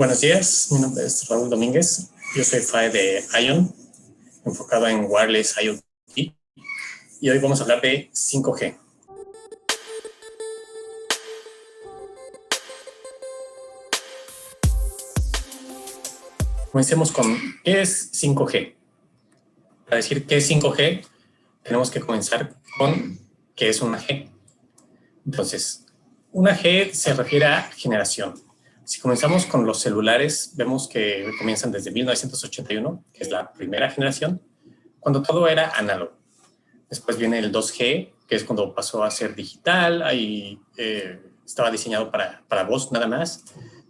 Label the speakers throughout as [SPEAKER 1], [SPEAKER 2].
[SPEAKER 1] Buenos días, mi nombre es Raúl Domínguez. Yo soy FAE de ION, enfocado en Wireless IoT, y hoy vamos a hablar de 5G. Comencemos con ¿qué es 5G? Para decir qué es 5G, tenemos que comenzar con qué es una G. Entonces, una G se refiere a generación. Si comenzamos con los celulares, vemos que comienzan desde 1981, que es la primera generación, cuando todo era análogo. Después viene el 2G, que es cuando pasó a ser digital. Ahí estaba diseñado para voz nada más.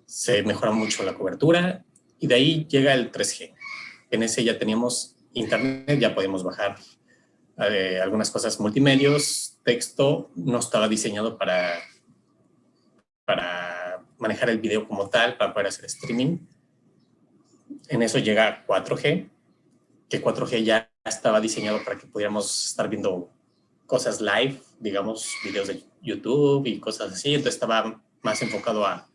[SPEAKER 1] Se mejora mucho la cobertura. Y de ahí llega el 3G. En ese ya teníamos internet, ya podíamos bajar algunas cosas multimedios, texto. No estaba diseñado para manejar el video como tal, para poder hacer streaming. En eso llega 4G, que 4G ya estaba diseñado para que pudiéramos estar viendo cosas live, digamos, videos de YouTube y cosas así. Entonces estaba más enfocado a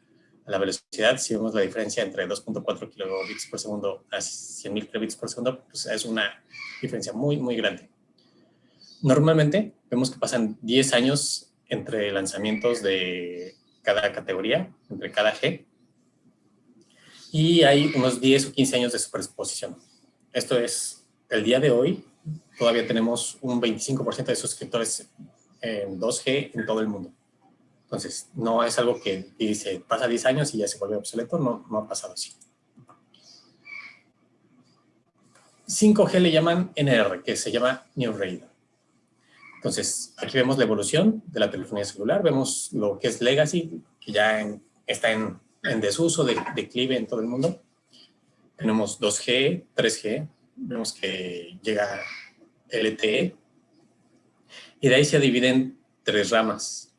[SPEAKER 1] la velocidad. Si vemos la diferencia entre 2.4 kilobits por segundo a 100.000 kilobits por segundo, pues es una diferencia muy, muy grande. Normalmente vemos que pasan 10 años entre lanzamientos de cada categoría, entre cada G, y hay unos 10 o 15 años de superposición. Esto es, el día de hoy, todavía tenemos un 25% de suscriptores en 2G en todo el mundo. Entonces, no es algo que dice, pasa 10 años y ya se vuelve obsoleto, no ha pasado así. 5G le llaman NR, que se llama New Radio. Entonces, aquí vemos la evolución de la telefonía celular, vemos lo que es Legacy, que ya está en desuso, declive en todo el mundo. Tenemos 2G, 3G, vemos que llega LTE, y de ahí se dividen tres ramas.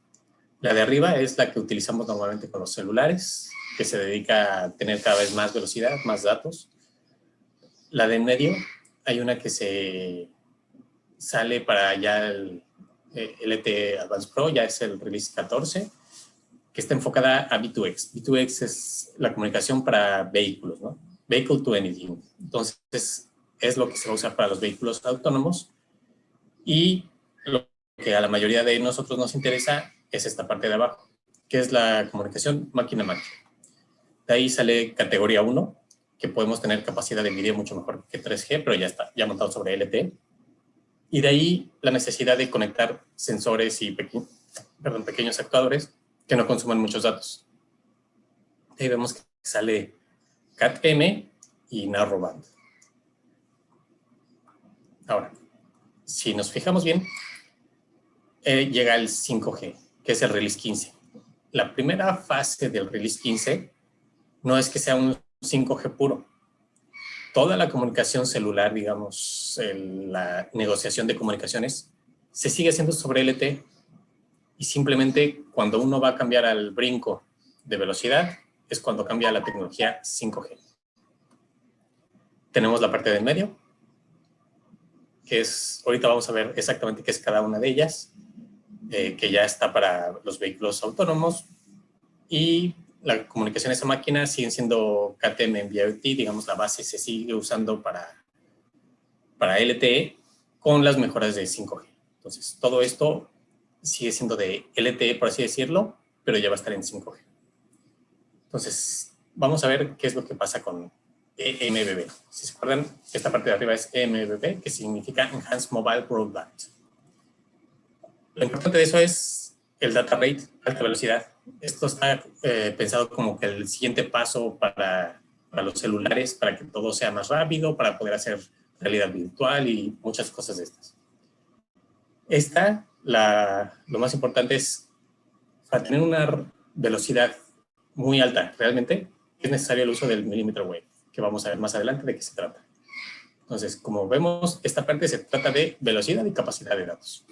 [SPEAKER 1] La de arriba es la que utilizamos normalmente con los celulares, que se dedica a tener cada vez más velocidad, más datos. La de en medio, hay una que se sale para ya el LTE Advanced Pro, ya es el release 14, que está enfocada a V2X. V2X es la comunicación para vehículos, ¿no? Vehicle to Anything. Entonces, es lo que se va a usar para los vehículos autónomos. Y lo que a la mayoría de nosotros nos interesa es esta parte de abajo, que es la comunicación máquina-máquina. De ahí sale categoría 1, que podemos tener capacidad de video mucho mejor que 3G, pero ya está, ya montado sobre LTE. Y de ahí la necesidad de conectar sensores y pequeños actuadores que no consuman muchos datos. Ahí vemos que sale Cat-M y Narrowband. Ahora, si nos fijamos bien, llega el 5G, que es el release 15. La primera fase del release 15 no es que sea un 5G puro. Toda la comunicación celular, digamos, la negociación de comunicaciones, se sigue haciendo sobre LTE. Y simplemente cuando uno va a cambiar al brinco de velocidad, es cuando cambia la tecnología 5G. Tenemos la parte del medio, que es, ahorita vamos a ver exactamente qué es cada una de ellas, que ya está para los vehículos autónomos, y la comunicación a esa máquina siguen siendo KTM en VoIP, digamos, la base se sigue usando para LTE con las mejoras de 5G. Entonces, todo esto sigue siendo de LTE, por así decirlo, pero ya va a estar en 5G. Entonces, vamos a ver qué es lo que pasa con EMBB. Si se acuerdan, esta parte de arriba es EMBB, que significa Enhanced Mobile Broadband. Lo importante de eso es el data rate, alta velocidad. Esto está pensado como que el siguiente paso para los celulares, para que todo sea más rápido, para poder hacer realidad virtual y muchas cosas de estas. Lo más importante es, para tener una velocidad muy alta, realmente, es necesario el uso del millimeter wave, que vamos a ver más adelante de qué se trata. Entonces, como vemos, esta parte se trata de velocidad y capacidad de datos.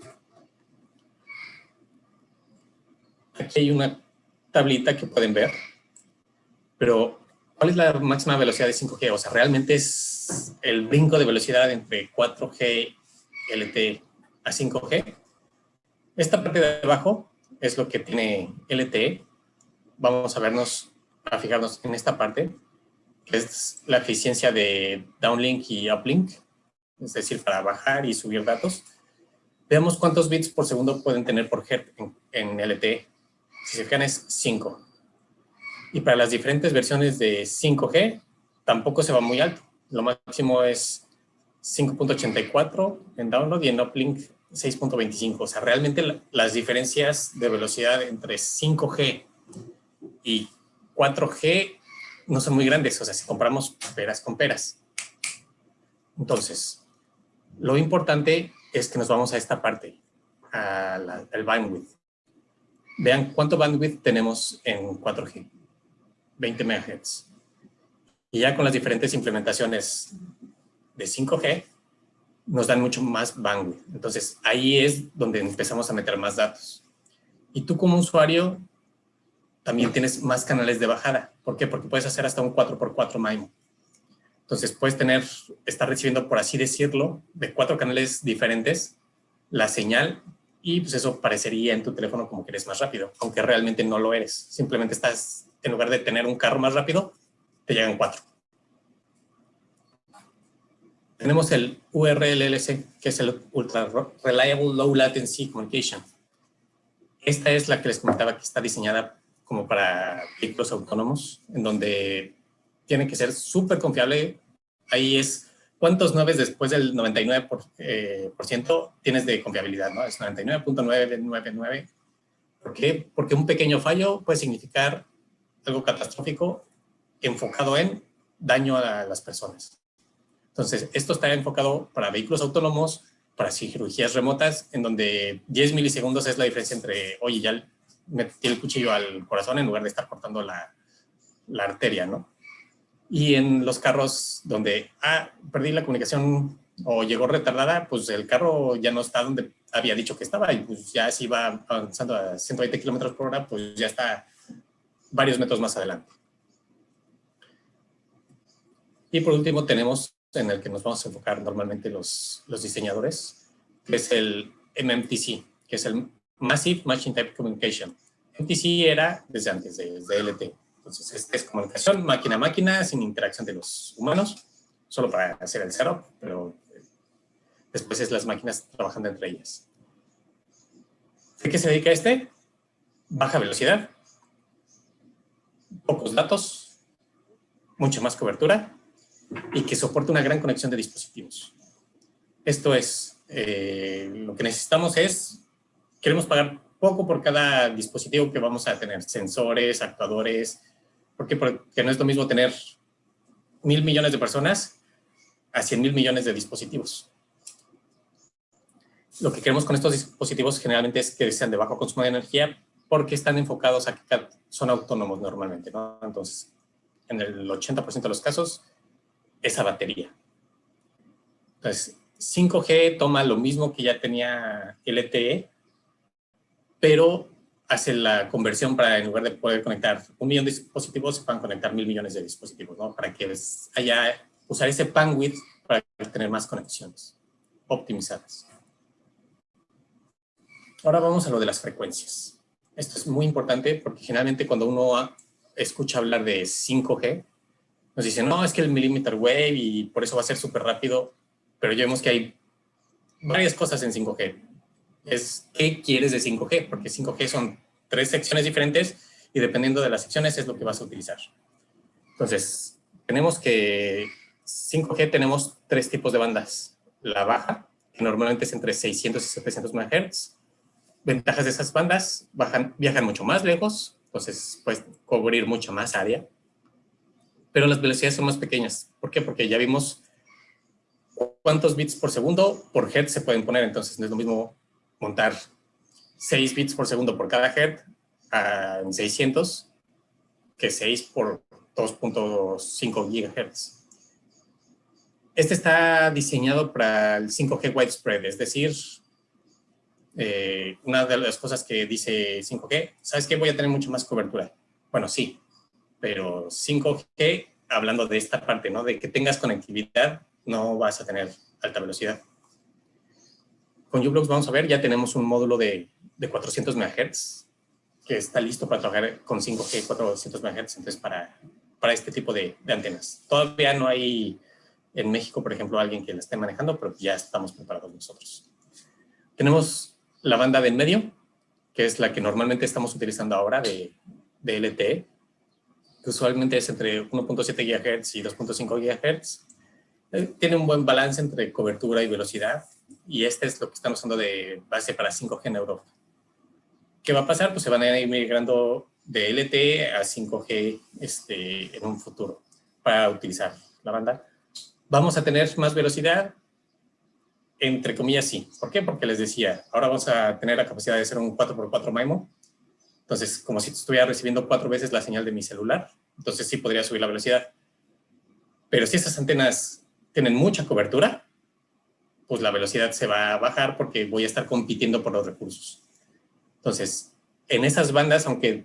[SPEAKER 1] Aquí hay una tablita que pueden ver, pero ¿cuál es la máxima velocidad de 5G? O sea, realmente es el brinco de velocidad entre 4G, LTE a 5G. Esta parte de abajo es lo que tiene LTE. Vamos a vernos para fijarnos en esta parte, que es la eficiencia de downlink y uplink, es decir, para bajar y subir datos. Veamos cuántos bits por segundo pueden tener por hertz en LTE. Si se fijan es 5. Y para las diferentes versiones de 5G, tampoco se va muy alto. Lo máximo es 5.84 en download y en uplink 6.25. O sea, realmente las diferencias de velocidad entre 5G y 4G no son muy grandes. O sea, si comparamos peras con peras. Entonces, lo importante es que nos vamos a esta parte, al bandwidth. Vean cuánto bandwidth tenemos en 4G. 20 MHz. Y ya con las diferentes implementaciones de 5G, nos dan mucho más bandwidth. Entonces, ahí es donde empezamos a meter más datos. Y tú como usuario, también tienes más canales de bajada. ¿Por qué? Porque puedes hacer hasta un 4x4 MIMO. Entonces, puedes estar recibiendo, por así decirlo, de 4 canales diferentes la señal y pues eso parecería en tu teléfono como que eres más rápido, aunque realmente no lo eres. Simplemente estás, en lugar de tener un carro más rápido, te llegan 4. Tenemos el URLLC, que es el Ultra Reliable Low Latency Communication. Esta es la que les comentaba que está diseñada como para vehículos autónomos, en donde tiene que ser súper confiable. Ahí es cuántos 9 después del 99% tienes de confiabilidad, ¿no? Es 99.999. ¿Por qué? Porque un pequeño fallo puede significar algo catastrófico enfocado en daño a las personas. Entonces, esto está enfocado para vehículos autónomos, para cirugías remotas, en donde 10 milisegundos es la diferencia entre, oye, ya metí el cuchillo al corazón en lugar de estar cortando la arteria, ¿no? Y en los carros donde, perdí la comunicación o llegó retardada, pues el carro ya no está donde había dicho que estaba y pues ya si va avanzando a 120 kilómetros por hora, pues ya está varios metros más adelante. Y por último tenemos en el que nos vamos a enfocar normalmente los diseñadores, que es el MMTC, que es el Massive Machine Type Communication. MTC era desde antes, desde LTE. Entonces, esta es comunicación máquina a máquina, sin interacción de los humanos, solo para hacer el setup, pero después es las máquinas trabajando entre ellas. ¿De qué se dedica este? Baja velocidad, pocos datos, mucha más cobertura y que soporte una gran conexión de dispositivos. Esto es, lo que necesitamos es, queremos pagar poco por cada dispositivo que vamos a tener, sensores, actuadores. ¿Por qué? Porque no es lo mismo tener 1,000 millones de personas a 100,000 millones de dispositivos. Lo que queremos con estos dispositivos generalmente es que sean de bajo consumo de energía porque están enfocados a que son autónomos normalmente, ¿no? Entonces, en el 80% de los casos, esa batería. Entonces, 5G toma lo mismo que ya tenía LTE, pero hace la conversión para, en lugar de poder conectar 1 millón de dispositivos, se puedan conectar 1,000 millones de dispositivos, ¿no? Para que usar ese bandwidth para tener más conexiones optimizadas. Ahora vamos a lo de las frecuencias. Esto es muy importante porque generalmente cuando uno escucha hablar de 5G, nos dicen, no, es que el millimeter wave y por eso va a ser súper rápido, pero ya vemos que hay varias cosas en 5G. ¿Qué quieres de 5G? Porque 5G son 3 secciones diferentes y dependiendo de las secciones es lo que vas a utilizar. Entonces, tenemos que 5G tenemos 3 tipos de bandas. La baja, que normalmente es entre 600 y 700 MHz. Ventajas de esas bandas, viajan mucho más lejos, entonces puedes cubrir mucha más área, pero las velocidades son más pequeñas. ¿Por qué? Porque ya vimos cuántos bits por segundo por hertz se pueden poner, entonces no es lo mismo montar 6 bits por segundo por cada hertz en 600 que 6 por 2.5 gigahertz. Este está diseñado para el 5G widespread, es decir, una de las cosas que dice 5G, ¿sabes qué? Voy a tener mucho más cobertura. Bueno, sí, pero 5G, hablando de esta parte, ¿no? De que tengas conectividad, no vas a tener alta velocidad. Con u-blox vamos a ver, ya tenemos un módulo de 400 MHz. que está listo para trabajar con 5G 400 MHz, entonces para este tipo de antenas. Todavía no hay en México, por ejemplo, alguien que la esté manejando, pero ya estamos preparados nosotros. Tenemos la banda de en medio, que es la que normalmente estamos utilizando ahora de LTE, que usualmente es entre 1.7 GHz y 2.5 GHz. Tiene un buen balance entre cobertura y velocidad, y este es lo que estamos usando de base para 5G en Europa. ¿Qué va a pasar? Pues se van a ir migrando de LTE a 5G en un futuro para utilizar la banda. ¿Vamos a tener más velocidad? Entre comillas, sí. ¿Por qué? Porque les decía, ahora vamos a tener la capacidad de hacer un 4x4 MIMO. Entonces, como si estuviera recibiendo 4 veces la señal de mi celular, entonces sí podría subir la velocidad. Pero si esas antenas tienen mucha cobertura, pues la velocidad se va a bajar porque voy a estar compitiendo por los recursos. Entonces, en esas bandas, aunque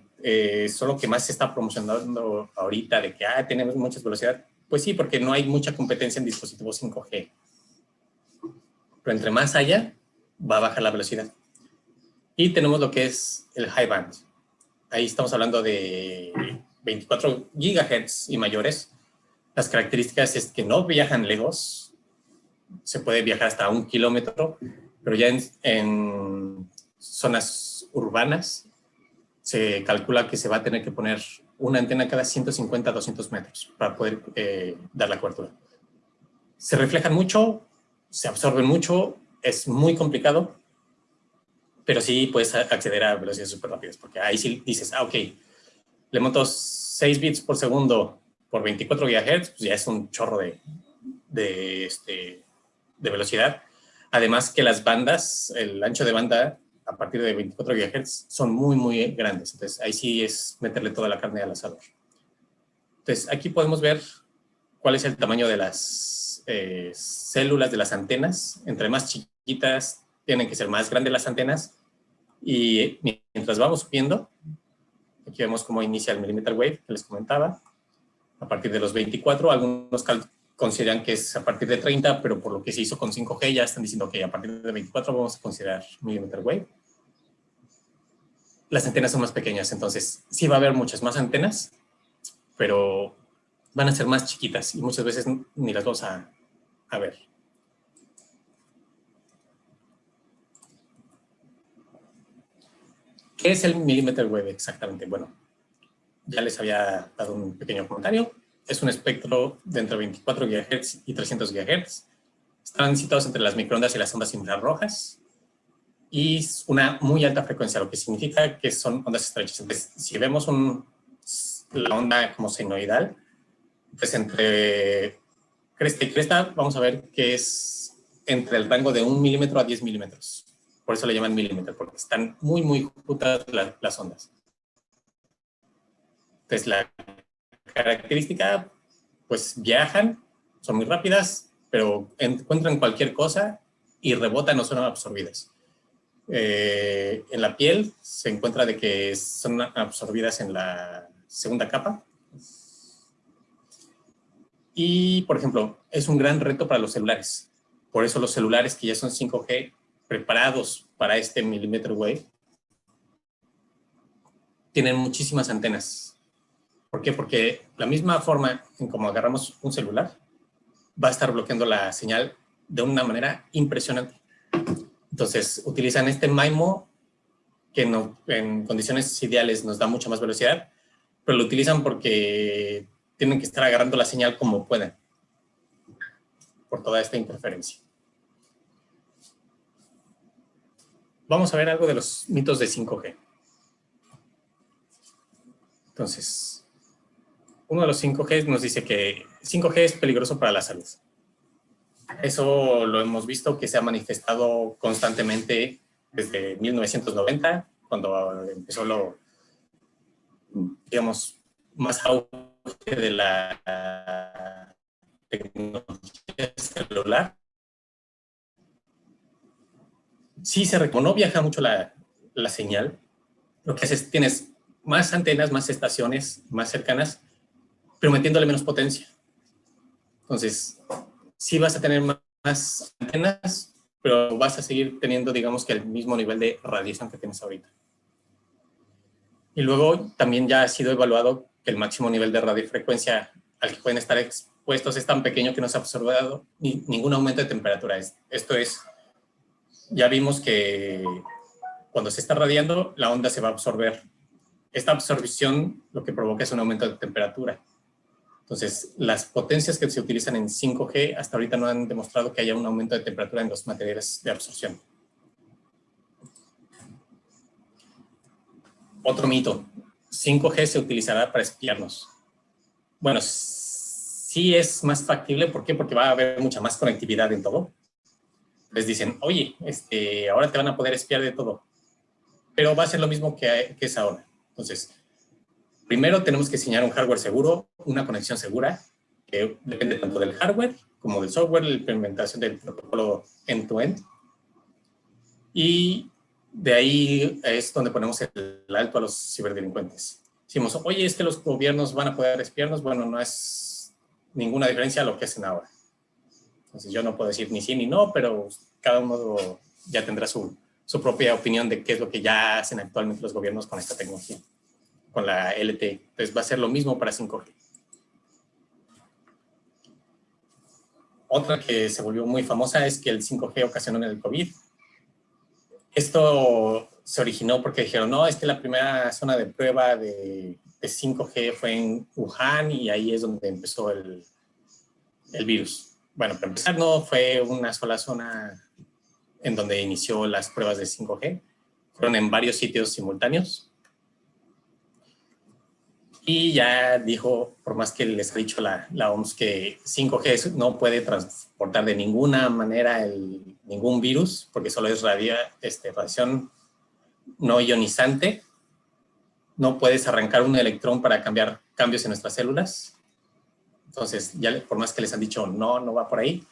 [SPEAKER 1] son lo que más se está promocionando ahorita de que tenemos mucha velocidad, pues sí, porque no hay mucha competencia en dispositivos 5G. Pero entre más haya, va a bajar la velocidad. Y tenemos lo que es el high band. Ahí estamos hablando de 24 GHz y mayores. Las características es que no viajan lejos. Se puede viajar hasta 1 kilómetro, pero ya en zonas urbanas se calcula que se va a tener que poner una antena cada 150 a 200 metros para poder dar la cobertura. Se reflejan mucho, se absorben mucho, es muy complicado, pero sí puedes acceder a velocidades súper rápidas, porque ahí sí dices, ok, le monto 6 bits por segundo por 24 GHz, pues ya es un chorro de velocidad. Además que las bandas, el ancho de banda a partir de 24 GHz son muy, muy grandes. Entonces, ahí sí es meterle toda la carne al asador. Entonces, aquí podemos ver cuál es el tamaño de las células de las antenas. Entre más chiquitas, tienen que ser más grandes las antenas. Y mientras vamos subiendo, aquí vemos cómo inicia el millimeter wave que les comentaba. A partir de los 24, algunos consideran que es a partir de 30, pero por lo que se hizo con 5G ya están diciendo que a partir de 24 vamos a considerar millimeter wave. Las antenas son más pequeñas, entonces sí va a haber muchas más antenas, pero van a ser más chiquitas y muchas veces ni las vamos a ver. ¿Qué es el millimeter wave exactamente? Bueno, ya les había dado un pequeño comentario. Es un espectro de entre 24 GHz y 300 GHz. Están situados entre las microondas y las ondas infrarrojas. Y una muy alta frecuencia, lo que significa que son ondas estrechas. Entonces, si vemos la onda como senoidal, pues entre cresta y cresta vamos a ver que es entre el rango de 1 milímetro a 10 milímetros. Por eso le llaman milímetro, porque están muy, muy juntas las ondas. Entonces, la característica, pues viajan, son muy rápidas, pero encuentran cualquier cosa y rebotan o son absorbidas. En la piel se encuentra de que son absorbidas en la segunda capa. Y, por ejemplo, es un gran reto para los celulares. Por eso los celulares que ya son 5G preparados para este millimeter wave tienen muchísimas antenas. ¿Por qué? Porque la misma forma en como agarramos un celular va a estar bloqueando la señal de una manera impresionante. Entonces, utilizan este MIMO que en condiciones ideales nos da mucha más velocidad, pero lo utilizan porque tienen que estar agarrando la señal como puedan por toda esta interferencia. Vamos a ver algo de los mitos de 5G. Entonces, uno de los 5G nos dice que 5G es peligroso para la salud. Eso lo hemos visto que se ha manifestado constantemente desde 1990, cuando empezó digamos, más auge de la tecnología celular. Sí se no viaja mucho la señal. Lo que haces, tienes más antenas, más estaciones más cercanas, pero metiéndole menos potencia. Entonces, sí vas a tener más antenas, pero vas a seguir teniendo, digamos, que el mismo nivel de radiación que tienes ahorita. Y luego también ya ha sido evaluado que el máximo nivel de radiofrecuencia al que pueden estar expuestos es tan pequeño que no se ha observado ningún aumento de temperatura. Esto es, ya vimos que cuando se está radiando, la onda se va a absorber. Esta absorción lo que provoca es un aumento de temperatura. Entonces, las potencias que se utilizan en 5G hasta ahorita no han demostrado que haya un aumento de temperatura en los materiales de absorción. Otro mito, 5G se utilizará para espiarnos. Bueno, sí es más factible, ¿por qué? Porque va a haber mucha más conectividad en todo. Les dicen, oye, ahora te van a poder espiar de todo, pero va a ser lo mismo que es ahora. Entonces, primero tenemos que diseñar un hardware seguro, una conexión segura, que depende tanto del hardware como del software, la implementación del protocolo end-to-end. Y de ahí es donde ponemos el alto a los ciberdelincuentes. Decimos, oye, es que los gobiernos van a poder espiarnos. Bueno, no es ninguna diferencia a lo que hacen ahora. Entonces yo no puedo decir ni sí ni no, pero cada uno ya tendrá su propia opinión de qué es lo que ya hacen actualmente los gobiernos con esta tecnología, con la LTE. Entonces va a ser lo mismo para 5G. Otra que se volvió muy famosa es que el 5G ocasionó en el COVID. Esto se originó porque dijeron, no, es que la primera zona de prueba de 5G fue en Wuhan y ahí es donde empezó el virus. Bueno, para empezar, no fue una sola zona en donde inició las pruebas de 5G. Fueron en varios sitios simultáneos. Y ya dijo, por más que les ha dicho la OMS que 5G no puede transportar de ninguna manera ningún virus, porque solo es radiación no ionizante. No puedes arrancar un electrón para cambiar cambios en nuestras células. Entonces, ya por más que les han dicho no va por ahí.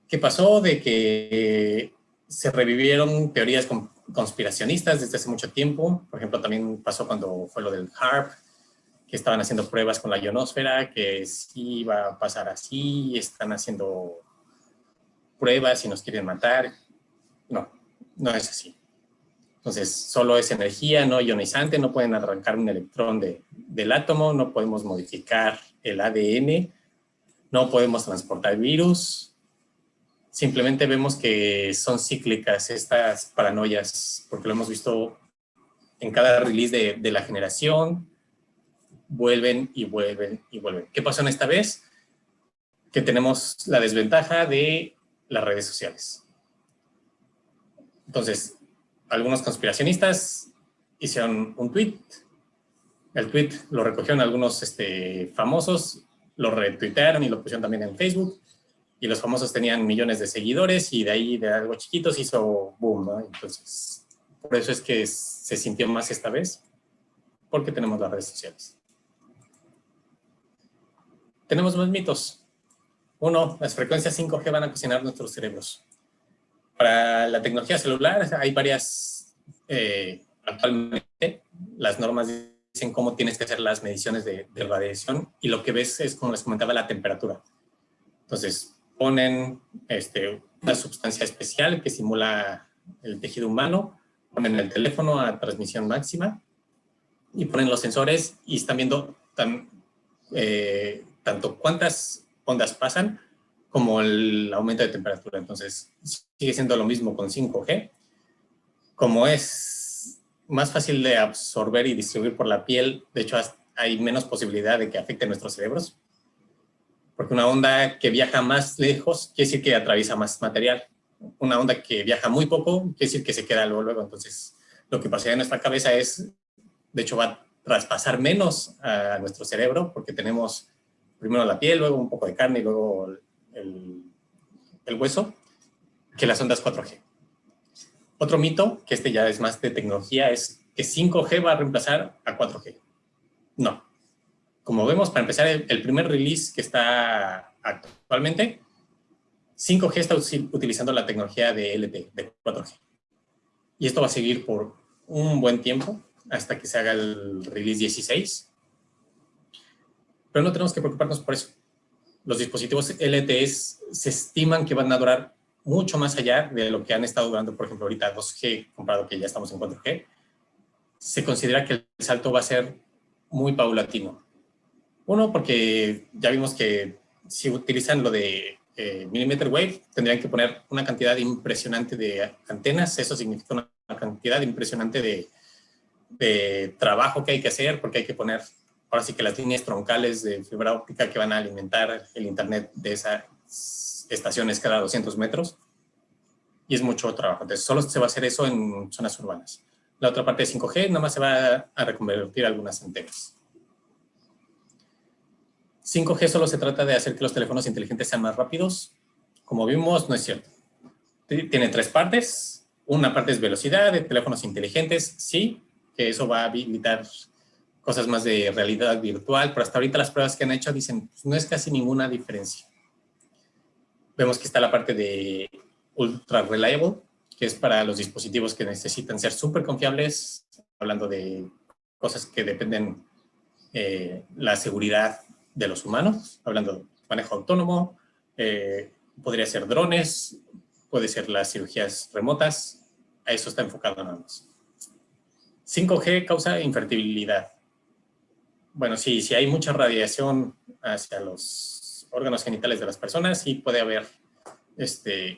[SPEAKER 1] ¿Qué pasó? De que se revivieron teorías conspiracionistas desde hace mucho tiempo. Por ejemplo, también pasó cuando fue lo del HAARP, que estaban haciendo pruebas con la ionosfera, que sí iba a pasar así, están haciendo pruebas y nos quieren matar. No, no es así. Entonces, solo es energía no ionizante, no pueden arrancar un electrón del átomo, no podemos modificar el ADN, no podemos transportar virus. Simplemente vemos que son cíclicas estas paranoias, porque lo hemos visto en cada release de la generación, vuelven y vuelven y vuelven. ¿Qué pasó en esta vez? Que tenemos la desventaja de las redes sociales. Entonces, algunos conspiracionistas hicieron un tweet. El tweet lo recogieron algunos famosos, lo retuitearon y lo pusieron también en Facebook. Y los famosos tenían millones de seguidores y de ahí, de algo chiquito, se hizo boom, ¿no? Entonces, por eso es que se sintió más esta vez, porque tenemos las redes sociales. Tenemos más mitos. Uno, las frecuencias 5G van a cocinar nuestros cerebros. Para la tecnología celular hay varias, actualmente, las normas dicen cómo tienes que hacer las mediciones de radiación y lo que ves es, como les comentaba, la temperatura. Entonces, ponen una sustancia especial que simula el tejido humano, ponen el teléfono a transmisión máxima y ponen los sensores y están viendo tanto cuántas ondas pasan como el aumento de temperatura. Entonces, sigue siendo lo mismo con 5G. Como es más fácil de absorber y distribuir por la piel, de hecho, hay menos posibilidad de que afecte nuestros cerebros. Porque una onda que viaja más lejos quiere decir que atraviesa más material. Una onda que viaja muy poco quiere decir que se queda luego. Entonces, lo que pasa en nuestra cabeza es, de hecho, va a traspasar menos a nuestro cerebro porque tenemos primero la piel, luego un poco de carne y luego el hueso, que las ondas 4G. Otro mito, que ya es más de tecnología, es que 5G va a reemplazar a 4G. No. Como vemos, para empezar, el primer release que está actualmente, 5G está utilizando la tecnología de LTE, de 4G. Y esto va a seguir por un buen tiempo, hasta que se haga el release 16. Pero no tenemos que preocuparnos por eso. Los dispositivos LTE se estiman que van a durar mucho más allá de lo que han estado durando, por ejemplo, ahorita 2G, comparado que ya estamos en 4G. se considera que el salto va a ser muy paulatino. Uno, porque ya vimos que si utilizan lo de millimeter wave, tendrían que poner una cantidad impresionante de antenas. Eso significa una cantidad impresionante de trabajo que hay que hacer, porque hay que poner, ahora sí que las líneas troncales de fibra óptica que van a alimentar el internet de esas estaciones cada 200 metros. Y es mucho trabajo. Entonces, solo se va a hacer eso en zonas urbanas. La otra parte de 5G, nada más se va a reconvertir algunas antenas. 5G solo se trata de hacer que los teléfonos inteligentes sean más rápidos. Como vimos, no es cierto. Tiene tres partes. Una parte es velocidad de teléfonos inteligentes, sí, que eso va a habilitar cosas más de realidad virtual, pero hasta ahorita las pruebas que han hecho dicen, pues, no es casi ninguna diferencia. Vemos que está la parte de ultra reliable, que es para los dispositivos que necesitan ser súper confiables, hablando de cosas que dependen la seguridad de los humanos, hablando de manejo autónomo, podría ser drones, puede ser las cirugías remotas, a eso está enfocado nada más. 5G causa infertilidad. Bueno, sí, si hay mucha radiación hacia los órganos genitales de las personas, sí puede haber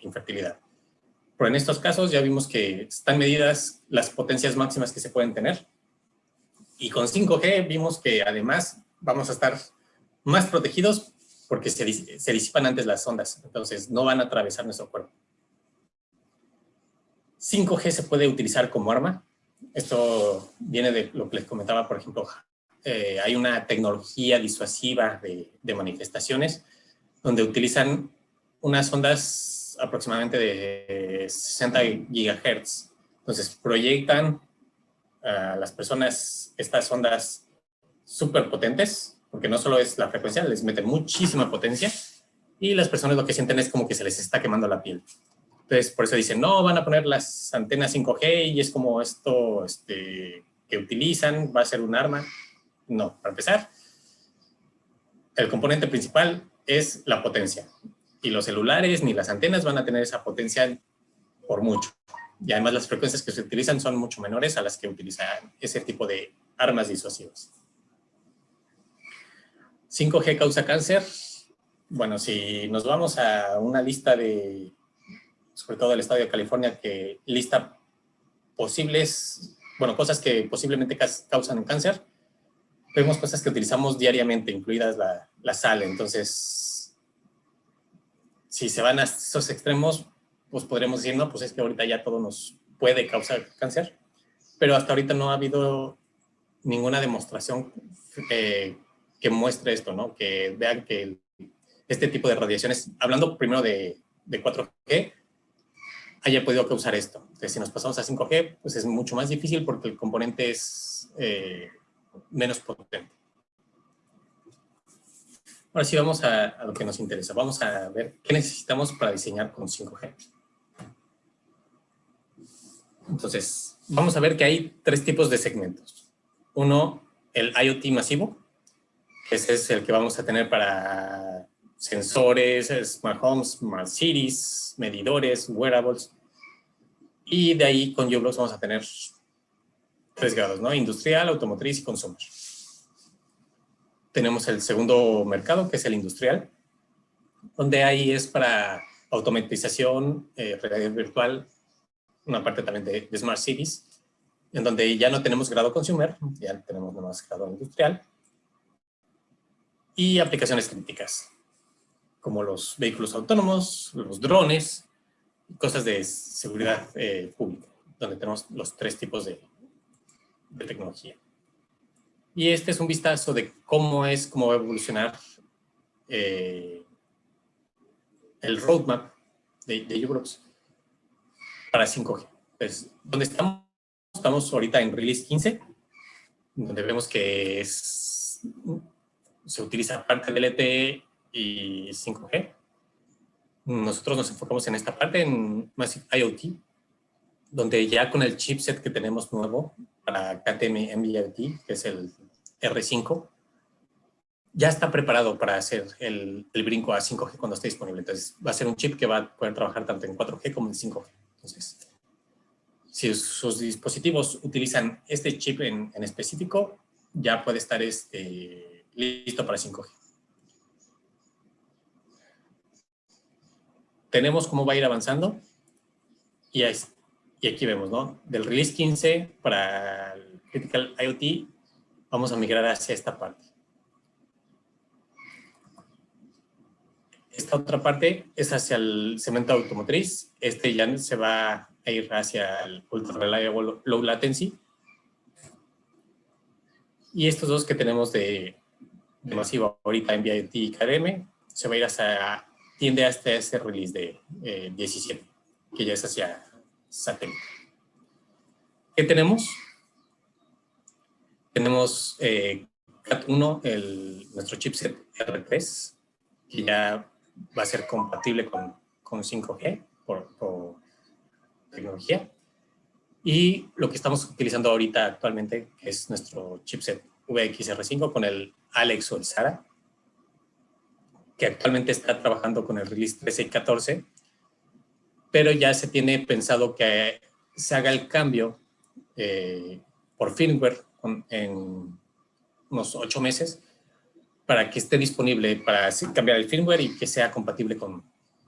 [SPEAKER 1] infertilidad. Pero en estos casos ya vimos que están medidas las potencias máximas que se pueden tener. Y con 5G vimos que además vamos a estar más protegidos porque se disipan antes las ondas. Entonces no van a atravesar nuestro cuerpo. 5G se puede utilizar como arma. Esto viene de lo que les comentaba, por ejemplo, hay una tecnología disuasiva de manifestaciones donde utilizan unas ondas aproximadamente de 60 gigahertz. Entonces proyectan a las personas estas ondas súper potentes, porque no solo es la frecuencia, les meten muchísima potencia y las personas lo que sienten es como que se les está quemando la piel. Entonces, por eso dicen, no, van a poner las antenas 5G y es como esto que utilizan, va a ser un arma. No, para empezar, el componente principal es la potencia. Y los celulares ni las antenas van a tener esa potencia por mucho. Y además las frecuencias que se utilizan son mucho menores a las que utilizan ese tipo de armas disuasivas. 5G causa cáncer. Bueno, si nos vamos a una lista de, sobre todo del estado de California, que lista posibles, bueno, cosas que posiblemente causan cáncer, vemos cosas que utilizamos diariamente, incluidas la sal. Entonces, si se van a esos extremos, pues podremos decir, no, pues es que ahorita ya todo nos puede causar cáncer, pero hasta ahorita no ha habido ninguna demostración que muestre esto, ¿no? Que vean que este tipo de radiaciones, hablando primero de 4G, haya podido causar esto. Entonces, si nos pasamos a 5G, pues es mucho más difícil porque el componente es menos potente. Ahora sí vamos a lo que nos interesa. Vamos a ver qué necesitamos para diseñar con 5G. Entonces, vamos a ver que hay tres tipos de segmentos. Uno, el IoT masivo, que ese es el que vamos a tener para sensores, smart homes, smart cities, medidores, wearables. Y de ahí con u-blox vamos a tener 3 grados, ¿no? Industrial, automotriz y consumer. Tenemos el segundo mercado, que es el industrial, donde ahí es para automatización, realidad virtual, una parte también de Smart Cities, en donde ya no tenemos grado consumer, ya tenemos nomás grado industrial, y aplicaciones críticas, como los vehículos autónomos, los drones, cosas de seguridad pública, donde tenemos los tres tipos de tecnología. Y este es un vistazo de cómo va a evolucionar el roadmap de u-blox para 5G. Entonces, ¿dónde estamos? Estamos ahorita en Release 15, donde vemos que se utiliza parte del LTE y 5G. Nosotros nos enfocamos en esta parte, en Massive IoT, donde ya con el chipset que tenemos nuevo para KTM NB-IoT, que es el R5, ya está preparado para hacer el brinco a 5G cuando esté disponible. Entonces, va a ser un chip que va a poder trabajar tanto en 4G como en 5G. Entonces, si sus dispositivos utilizan este chip en específico, ya puede estar listo para 5G. Tenemos cómo va a ir avanzando y aquí vemos, ¿no? Del release 15 para el Critical IoT vamos a migrar hacia esta parte. Esta otra parte es hacia el segmento automotriz. Ya se va a ir hacia el Ultra Reliable Low Latency. Y estos dos que tenemos de masivo ahorita en IoT y KRM, se va a ir tiende hasta ese release de 17, que ya es hacia satélite. ¿Qué tenemos? Tenemos Cat1, nuestro chipset R3, que ya va a ser compatible con 5G por tecnología. Y lo que estamos utilizando ahorita actualmente, que es nuestro chipset VXR5 con el Alex o el Sara, que actualmente está trabajando con el release 13 y 14, pero ya se tiene pensado que se haga el cambio por firmware en unos 8 meses para que esté disponible para cambiar el firmware y que sea compatible con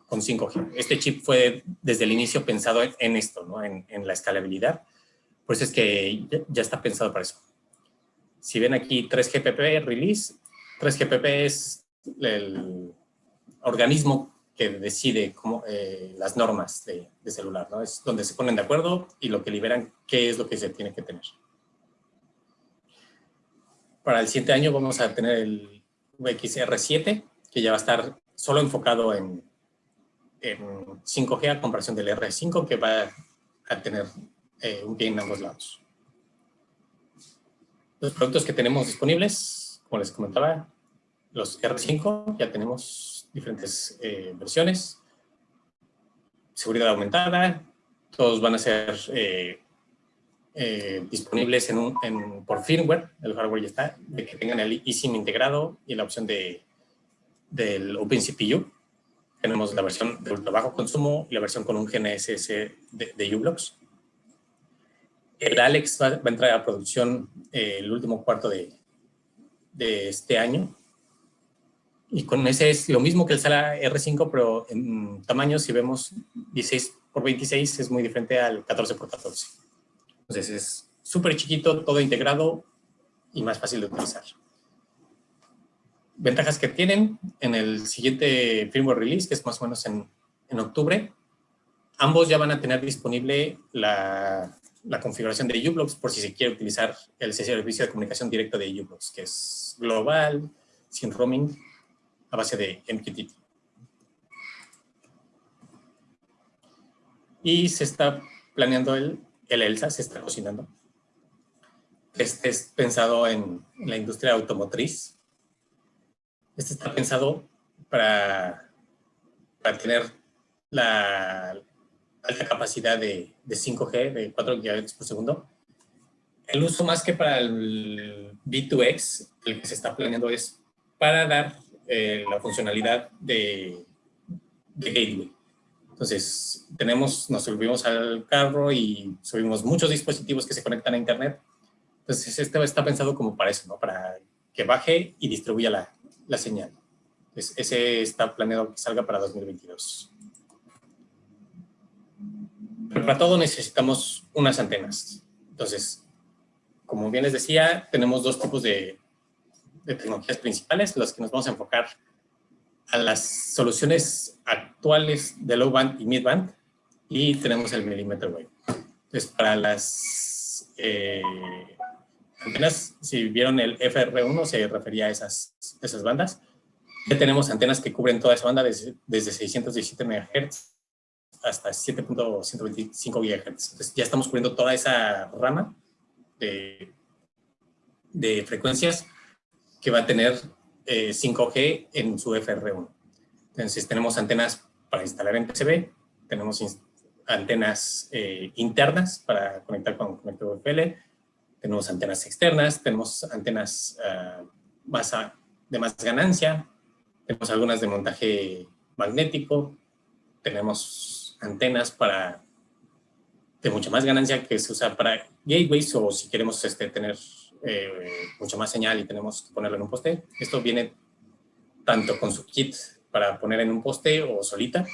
[SPEAKER 1] 5G. Este chip fue desde el inicio pensado en esto, ¿no? En la escalabilidad. Por eso es que ya está pensado para eso. Si ven aquí 3GPP release, 3GPP es el organismo que decide las normas de celular, ¿no? Es donde se ponen de acuerdo y lo que liberan, qué es lo que se tiene que tener. Para el siguiente año vamos a tener el VXR7, que ya va a estar solo enfocado en 5G a comparación del R5, que va a tener un pie en ambos lados. Los productos que tenemos disponibles, como les comentaba, los R5, ya tenemos diferentes versiones. Seguridad aumentada, todos van a ser disponibles por firmware, el hardware ya está, de que tengan el eSIM integrado y la opción del OpenCPU. Tenemos la versión de ultra bajo consumo y la versión con un GNSS de u-blox. El Alex va a entrar a producción el último cuarto de este año. Y con ese es lo mismo que el Sara R5, pero en tamaño, si vemos 16x26, es muy diferente al 14x14. Entonces es súper chiquito, todo integrado y más fácil de utilizar. Ventajas que tienen en el siguiente firmware release, que es más o menos en octubre, ambos ya van a tener disponible la configuración de u-blox por si se quiere utilizar el servicio de comunicación directa de u-blox, que es global, sin roaming, a base de MQTT. Y se está planeando el ELSA, se está cocinando. Este es pensado en la industria automotriz. Este está pensado para tener la alta capacidad de 5G, de 4 GB por segundo. El uso más que para el V2X, el que se está planeando es para dar la funcionalidad de gateway. Entonces, nos subimos al carro y subimos muchos dispositivos que se conectan a Internet. Entonces, este está pensado como para eso, ¿no? Para que baje y distribuya la señal. Entonces, ese está planeado que salga para 2022. Pero para todo necesitamos unas antenas. Entonces, como bien les decía, tenemos dos tipos de tecnologías principales, las que nos vamos a enfocar a las soluciones actuales de low band y mid band, y tenemos el millimeter wave. Entonces, para las antenas, si vieron el FR1, se refería a esas bandas. Ya tenemos antenas que cubren toda esa banda desde 617 MHz hasta 7.125 GHz. Entonces, ya estamos cubriendo toda esa rama de frecuencias que va a tener 5G en su FR1. Entonces, tenemos antenas para instalar en PCB, tenemos antenas internas para conectar con conector UFL, tenemos antenas externas, tenemos antenas de más ganancia, tenemos algunas de montaje magnético, tenemos antenas para de mucha más ganancia que se usa para gateways, o si queremos tener mucha más señal y tenemos que ponerlo en un poste. Esto viene tanto con su kit para poner en un poste o solita.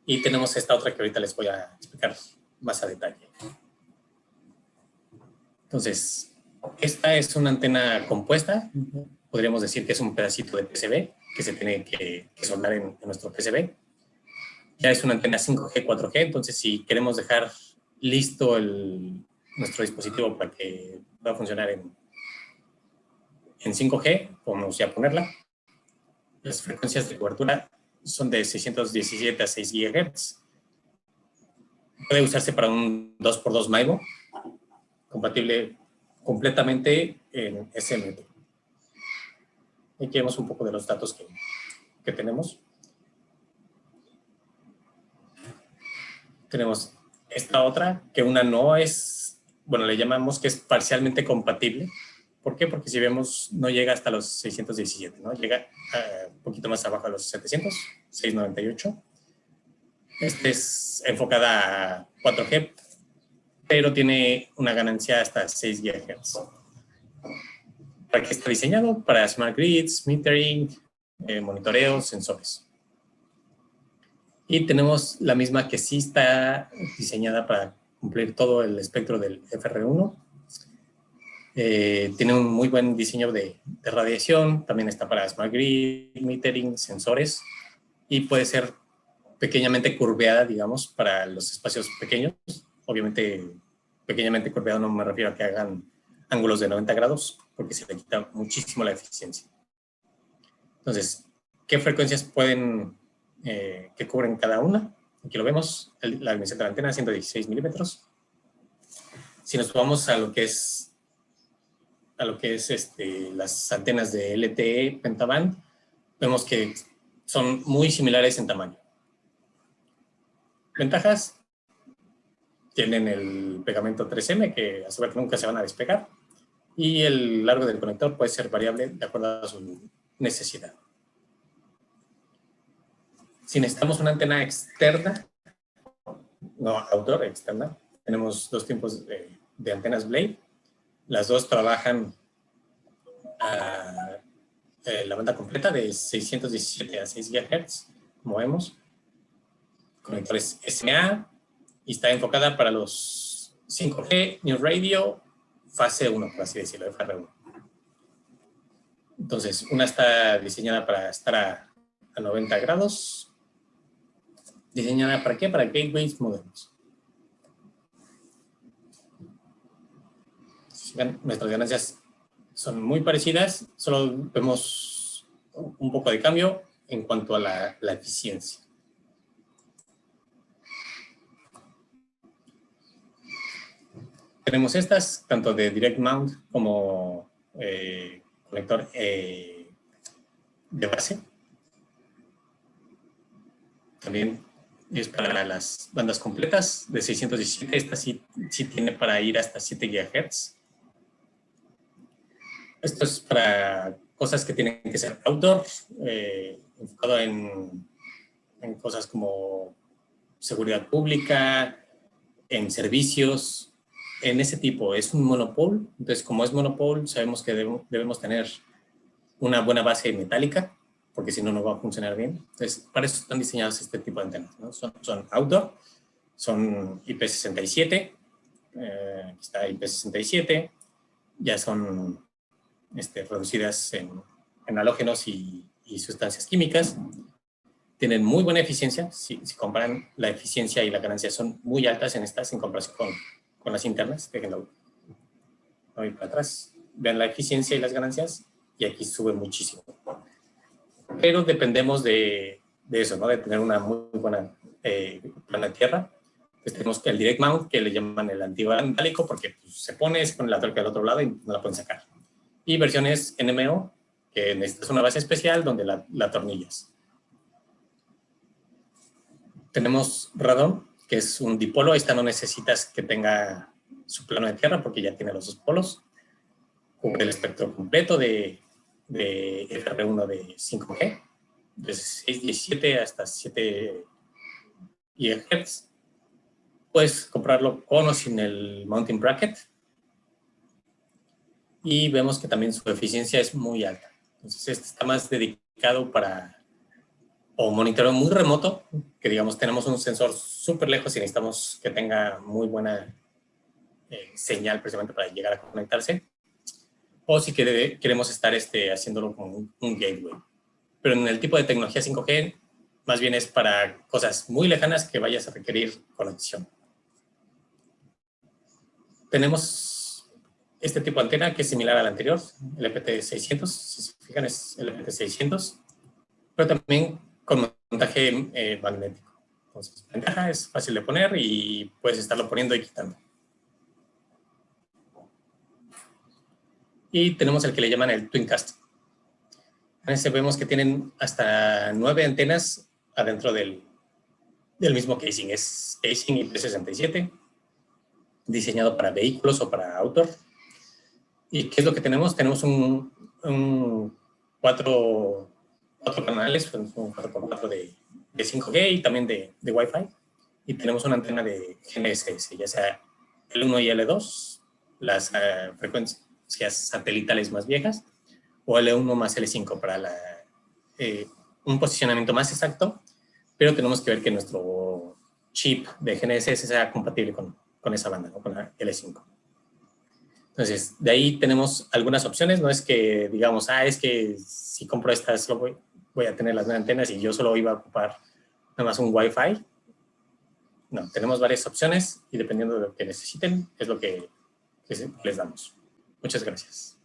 [SPEAKER 1] Y tenemos esta otra que ahorita les voy a explicar más a detalle. Entonces, esta es una antena compuesta. Podríamos decir que es un pedacito de PCB que se tiene que soldar en nuestro PCB. Ya es una antena 5G, 4G, entonces si queremos dejar listo nuestro dispositivo para que pueda funcionar en 5G, podemos ya ponerla. Las frecuencias de cobertura son de 617 a 6 GHz. Puede usarse para un 2x2 MIMO, compatible completamente en SMT. Aquí vemos un poco de los datos que tenemos. Tenemos esta otra, que una no es, bueno, le llamamos que es parcialmente compatible. ¿Por qué? Porque si vemos, no llega hasta los 617, ¿no? Llega un poquito más abajo a los 700, 698. Es enfocada a 4G, pero tiene una ganancia hasta 6 GHz. ¿Para qué está diseñado? Para smart grids, metering, monitoreo, sensores. Y tenemos la misma que sí está diseñada para cumplir todo el espectro del FR1. Tiene un muy buen diseño de radiación, también está para smart grid, metering, sensores, y puede ser pequeñamente curveada, digamos, para los espacios pequeños. Obviamente, pequeñamente curveado no me refiero a que hagan ángulos de 90 grados, porque se le quita muchísimo la eficiencia. Entonces, ¿qué frecuencias pueden que cubren cada una? Aquí lo vemos, la dimensión de la antena, 116 milímetros. Si nos vamos a lo que es las antenas de LTE pentaband, vemos que son muy similares en tamaño. Ventajas: tienen el pegamento 3M, que asegura que nunca se van a despegar, y el largo del conector puede ser variable de acuerdo a su necesidad. Si necesitamos una antena externa, no outdoor, externa, tenemos dos tipos de antenas Blade. Las dos trabajan a la banda completa de 617 a 6 GHz, como vemos. Conectores SMA, y está enfocada para los 5G, New Radio, fase 1, por así decirlo, FR1. Entonces, una está diseñada para estar a 90 grados. ¿Diseñada para qué? Para gateways modernos. Nuestras ganancias son muy parecidas, solo vemos un poco de cambio en cuanto a la eficiencia. Tenemos estas, tanto de direct mount como conector de base. También es para las bandas completas de 617. Esta sí tiene para ir hasta 7 GHz. Esto es para cosas que tienen que ser outdoor, enfocado en cosas como seguridad pública, en servicios, en ese tipo. Es un monopole. Entonces, como es monopole, sabemos que debemos tener una buena base metálica, porque si no, no va a funcionar bien. Entonces, para eso están diseñados este tipo de antenas, ¿no? Son outdoor, son IP67, aquí está IP67, ya son reducidas en halógenos y sustancias químicas. Tienen muy buena eficiencia. Si comparan, la eficiencia y la ganancia son muy altas en estas en comparación con las internas. Déjenlo voy para atrás. Vean la eficiencia y las ganancias, y aquí sube muchísimo. Pero dependemos de eso, ¿no? De tener una muy buena plana de tierra. Pues tenemos que el direct mount, que le llaman el antibarán metálico, porque pues, se pone la tuerca del otro lado y no la pueden sacar. Y versiones NMO, que necesitas una base especial donde la atornillas. Tenemos radón, que es un dipolo. Esta no necesitas que tenga su plano de tierra porque ya tiene los dos polos. Cubre el espectro completo de FR1 de 5G, desde 617 hasta 7 GHz. puedes comprarlo con o sin el mounting bracket. Y vemos que también su eficiencia es muy alta. Entonces, este está más dedicado para o monitoreo muy remoto, que digamos tenemos un sensor súper lejos y necesitamos que tenga muy buena señal precisamente para llegar a conectarse. O si queremos estar haciéndolo como un gateway. Pero en el tipo de tecnología 5G, más bien es para cosas muy lejanas que vayas a requerir conexión. Tenemos este tipo de antena que es similar al anterior, el LPT600, si se fijan es el LPT600, pero también con montaje magnético. Entonces, la ventaja es fácil de poner y puedes estarlo poniendo y quitando. Y tenemos el que le llaman el Twincast. En ese vemos que tienen hasta 9 antenas adentro del mismo casing. Es casing IP67, diseñado para vehículos o para outdoor. ¿Y qué es lo que tenemos? Tenemos cuatro canales, un 4x4 de 5G y también de Wi-Fi. Y tenemos una antena de GNSS, ya sea L1 y L2, las frecuencias satelitales más viejas, o L1 más L5 para un posicionamiento más exacto, pero tenemos que ver que nuestro chip de GNSS sea compatible con esa banda, ¿no? Con la L5. Entonces, de ahí tenemos algunas opciones, no es que digamos, es que si compro estas voy a tener las 9 antenas y yo solo iba a ocupar nada más un Wi-Fi. No, tenemos varias opciones y dependiendo de lo que necesiten es lo que les damos. Muchas gracias.